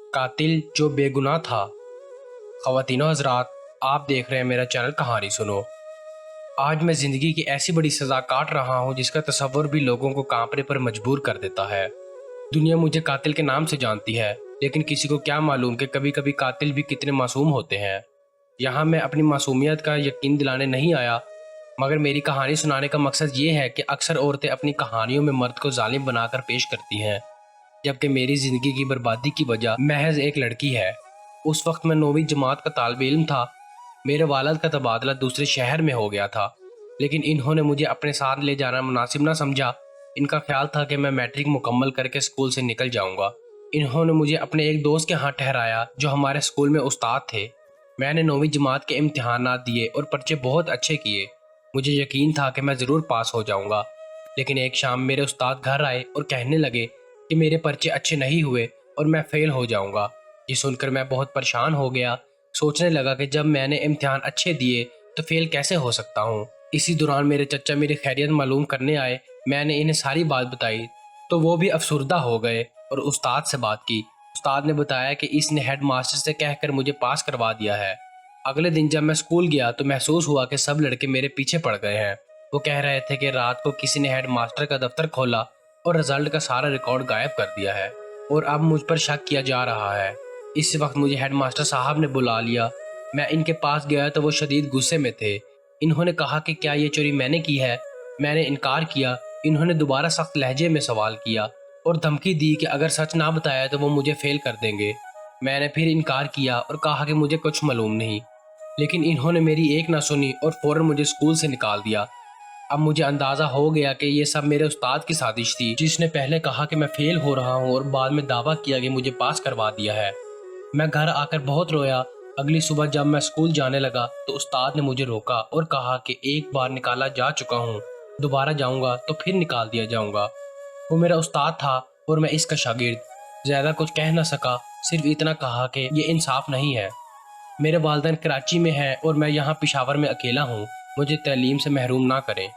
कातिल जो बेगुनाह था। ख़वातीनो हज़रात, आप देख रहे हैं मेरा चैनल कहानी सुनो। आज मैं ज़िंदगी की ऐसी बड़ी सज़ा काट रहा हूँ जिसका तसव्वुर भी लोगों को कांपने पर मजबूर कर देता है। दुनिया मुझे कातिल के नाम से जानती है, लेकिन किसी को क्या मालूम कि कभी कभी कातिल भी कितने मासूम होते हैं। यहाँ मैं अपनी मासूमियत का यकीन दिलाने नहीं आया, मगर मेरी कहानी सुनाने का मकसद ये है कि अक्सर औरतें अपनी कहानियों में मर्द को जालिम बनाकर पेश करती हैं, जबकि मेरी ज़िंदगी की बर्बादी की वजह महज एक लड़की है। उस वक्त मैं 9वीं जमात का तालिब इल्म था। मेरे वालिद का तबादला दूसरे शहर में हो गया था, लेकिन इन्होंने मुझे अपने साथ ले जाना मुनासिब ना समझा। इनका ख्याल था कि मैं मैट्रिक मुकम्मल करके स्कूल से निकल जाऊंगा। इन्होंने मुझे अपने एक दोस्त के यहाँ ठहराया जो हमारे स्कूल में उस्ताद थे। मैंने 9वीं जमात के इम्तिहानात दिए और पर्चे बहुत अच्छे किए। मुझे यकीन था कि मैं ज़रूर पास हो जाऊंगा, लेकिन एक शाम मेरे उस्ताद घर आए और कहने लगे कि मेरे पर्चे अच्छे नहीं हुए और मैं फ़ेल हो जाऊंगा। ये सुनकर मैं बहुत परेशान हो गया। सोचने लगा कि जब मैंने इम्तिहान अच्छे दिए तो फ़ेल कैसे हो सकता हूँ। इसी दौरान मेरे चचा मेरी खैरियत मालूम करने आए। मैंने इन्हें सारी बात बताई तो वो भी अफसुर्दा हो गए और उस्ताद से बात की। उस्ताद ने बताया कि इसने हेड मास्टर से कहकर मुझे पास करवा दिया है। अगले दिन जब मैं स्कूल गया तो महसूस हुआ कि सब लड़के मेरे पीछे पड़ गए हैं। वो कह रहे थे कि रात को किसी ने हेड मास्टर का दफ्तर खोला और रिजल्ट का सारा रिकॉर्ड गायब कर दिया है और अब मुझ पर शक किया जा रहा है। इस वक्त मुझे हेड मास्टर साहब ने बुला लिया। मैं इनके पास गया तो वो शदीद गुस्से में थे। इन्होंने कहा कि क्या ये चोरी मैंने की है। मैंने इनकार किया। इन्होंने दोबारा सख्त लहजे में सवाल किया और धमकी दी कि अगर सच ना बताया तो वो मुझे फेल कर देंगे। मैंने फिर इनकार किया और कहा कि मुझे कुछ मालूम नहीं, लेकिन इन्होंने मेरी एक ना सुनी और फ़ौरन मुझे स्कूल से निकाल दिया। अब मुझे अंदाज़ा हो गया कि ये सब मेरे उस्ताद की साजिश थी, जिसने पहले कहा कि मैं फेल हो रहा हूँ और बाद में दावा किया कि मुझे पास करवा दिया है। मैं घर आकर बहुत रोया। अगली सुबह जब मैं स्कूल जाने लगा तो उस्ताद ने मुझे रोका और कहा कि एक बार निकाला जा चुका हूँ, दोबारा जाऊँगा तो फिर निकाल दिया जाऊँगा। वो मेरा उस्ताद था और मैं इसका शागिर्द। ज़्यादा कुछ कह ना सका, सिर्फ इतना कहा कि ये इंसाफ नहीं है। मेरे वालिदैन कराची में हैं और मैं यहाँ पेशावर में अकेला हूँ। मुझे तालीम से महरूम ना करें।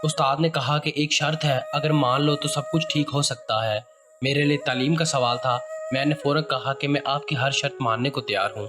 उस्ताद ने कहा कि एक शर्त है, अगर मान लो तो सब कुछ ठीक हो सकता है। मेरे लिए तालीम का सवाल था। मैंने फ़ौरन कहा कि मैं आपकी हर शर्त मानने को तैयार हूँ,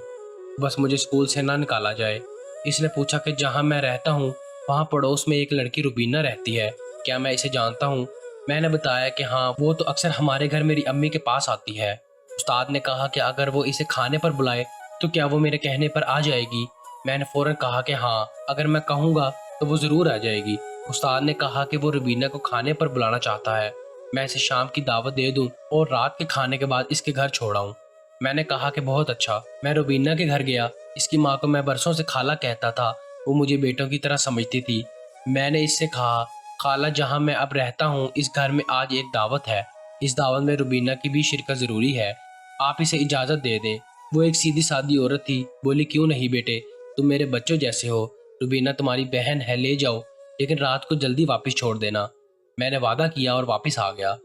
बस मुझे स्कूल से ना निकाला जाए। इसने पूछा कि जहाँ मैं रहता हूँ वहाँ पड़ोस में एक लड़की रुबीना रहती है, क्या मैं इसे जानता हूँ। मैंने बताया कि हाँ, वो तो अक्सर हमारे घर मेरी अम्मी के पास आती है। उस्ताद ने कहा कि अगर वो इसे खाने पर बुलाए तो क्या वो मेरे कहने पर आ जाएगी। मैंने फ़ौरन कहा कि हाँ, अगर मैं कहूँगा तो वो ज़रूर आ जाएगी। उस्ताद ने कहा कि वो रुबीना को खाने पर बुलाना चाहता है। मैं इसे शाम की दावत दे दूँ और रात के खाने के बाद इसके घर छोड़ाऊँ। मैंने कहा कि बहुत अच्छा। मैं रुबीना के घर गया। इसकी माँ को मैं बरसों से खाला कहता था। वो मुझे बेटों की तरह समझती थी। मैंने इससे कहा, खाला जहाँ मैं अब रहता हूँ इस घर में आज एक दावत है। इस दावत में रुबीना की भी शिरकत ज़रूरी है, आप इसे इजाज़त दे दें। वो एक सीधी सादी औरत थी। बोली, क्यों नहीं बेटे, तुम मेरे बच्चों जैसे हो। रुबीना तुम्हारी बहन है, ले जाओ, लेकिन रात को जल्दी वापस छोड़ देना। मैंने वादा किया और वापस आ गया।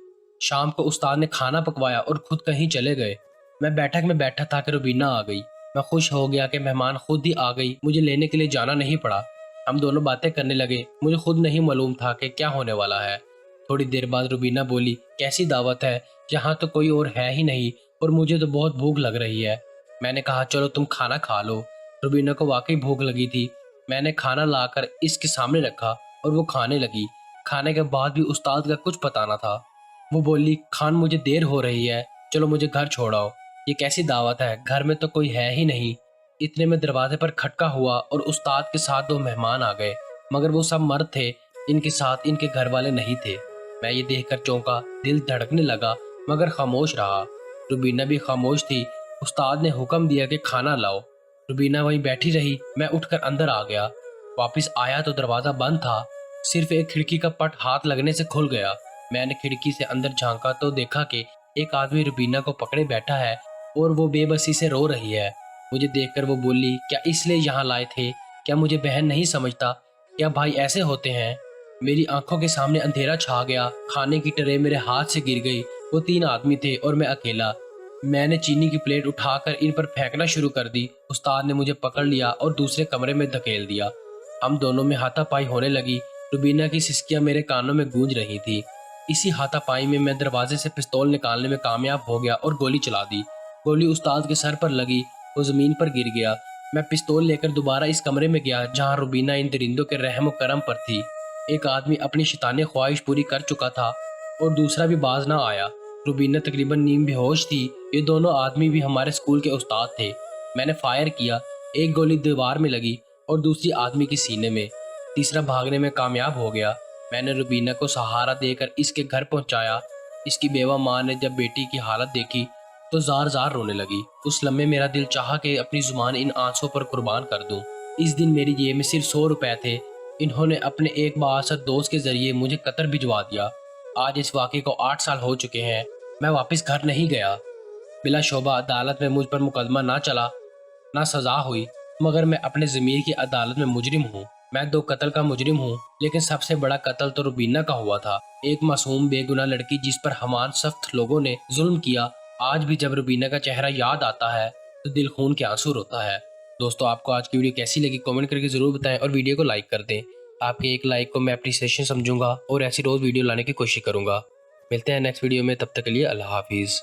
शाम को उस्ताद ने खाना पकवाया और खुद कहीं चले गए। मैं बैठक में बैठा था कि रुबीना आ गई। मैं खुश हो गया कि मेहमान खुद ही आ गई, मुझे लेने के लिए जाना नहीं पड़ा। हम दोनों बातें करने लगे। मुझे खुद नहीं मालूम था कि क्या होने वाला है। थोड़ी देर बाद रुबीना बोली, कैसी दावत है, यहाँ तो कोई और है ही नहीं और मुझे तो बहुत भूख लग रही है। मैंने कहा, चलो तुम खाना खा लो। रुबीना को वाकई भूख लगी थी। मैंने खाना लाकर इसके सामने रखा और वो खाने लगी। खाने के बाद भी उस्ताद का कुछ पता ना था। वो बोली, खान मुझे देर हो रही है, चलो मुझे घर छोड़ाओ। ये कैसी दावत है, घर में तो कोई है ही नहीं। इतने में दरवाजे पर खटका हुआ और उस्ताद के साथ 2 मेहमान आ गए, मगर वो सब मर्द थे। इनके साथ इनके घर वाले नहीं थे। मैं ये देखकर चौंका, दिल धड़कने लगा, मगर खामोश रहा। रुबीना भी खामोश थी। उस्ताद ने हुक्म दिया कि खाना लाओ। रुबीना वहीं बैठी रही। मैं उठकर अंदर आ गया। वापस आया तो दरवाज़ा बंद था। सिर्फ एक खिड़की का पट हाथ लगने से खुल गया। मैंने खिड़की से अंदर झांका तो देखा कि एक आदमी रुबीना को पकड़े बैठा है और वो बेबसी से रो रही है। मुझे देखकर वो बोली, क्या इसलिए यहाँ लाए थे? क्या मुझे बहन नहीं समझता? क्या भाई ऐसे होते हैं? मेरी आंखों के सामने अंधेरा छा गया। खाने की ट्रे मेरे हाथ से गिर गई। वो 3 आदमी थे और मैं अकेला। मैंने चीनी की प्लेट उठाकर इन पर फेंकना शुरू कर दी। उस्ताद ने मुझे पकड़ लिया और दूसरे कमरे में धकेल दिया। हम दोनों में हाथापाई होने लगी। रुबीना की सिसकियां मेरे कानों में गूंज रही थी। इसी हाथापाई में मैं दरवाजे से पिस्तौल निकालने में कामयाब हो गया और गोली चला दी। गोली उस्ताद के सर पर लगी, वो ज़मीन पर गिर गया। मैं पिस्तौल लेकर दोबारा इस कमरे में गया जहाँ रुबीना इन दरिंदों के रहम करम पर थी। एक आदमी अपनी शैतानी ख्वाहिश पूरी कर चुका था और दूसरा भी बाज ना आया। रुबीना तकरीबन नीम बेहोश थी। ये दोनों आदमी भी हमारे स्कूल के उस्ताद थे। मैंने फायर किया, एक गोली दीवार में लगी और दूसरी आदमी के सीने में। तीसरा भागने में कामयाब हो गया। मैंने रुबीना को सहारा देकर इसके घर पहुंचाया। इसकी बेवा माँ ने जब बेटी की हालत देखी तो जार जार रोने लगी। उस लम्हे मेरा दिल चाहा कि अपनी जुबान इन आंसुओं पर कुर्बान कर दूं। इस दिन मेरी जेब में सिर्फ 100 रुपए थे। इन्होंने अपने एक बासत दोस्त के जरिए मुझे कतर भिजवा दिया। आज इस वाक़े को 8 साल हो चुके हैं। मैं वापस घर नहीं गया। बिला शोबा अदालत में मुझ पर मुकदमा ना चला, ना सज़ा हुई, मगर मैं अपने ज़मीर की अदालत में मुजरिम हूँ। मैं 2 कत्ल का मुजरिम हूँ, लेकिन सबसे बड़ा कत्ल तो रुबीना का हुआ था। एक मासूम बेगुनाह लड़की जिस पर हमार सख्त लोगों ने जुल्म किया। आज भी जब रुबीना का चेहरा याद आता है तो दिल खून के आंसू रोता है। दोस्तों, आपको आज की वीडियो कैसी लगी कमेंट करके ज़रूर बताएं और वीडियो को लाइक कर दें। आपके एक लाइक को मैं अप्रिसिएशन समझूंगा और ऐसी रोज़ वीडियो लाने की कोशिश करूँगा। मिलते हैं नेक्स्ट वीडियो में, तब तक के लिए अल्लाह हाफिज़।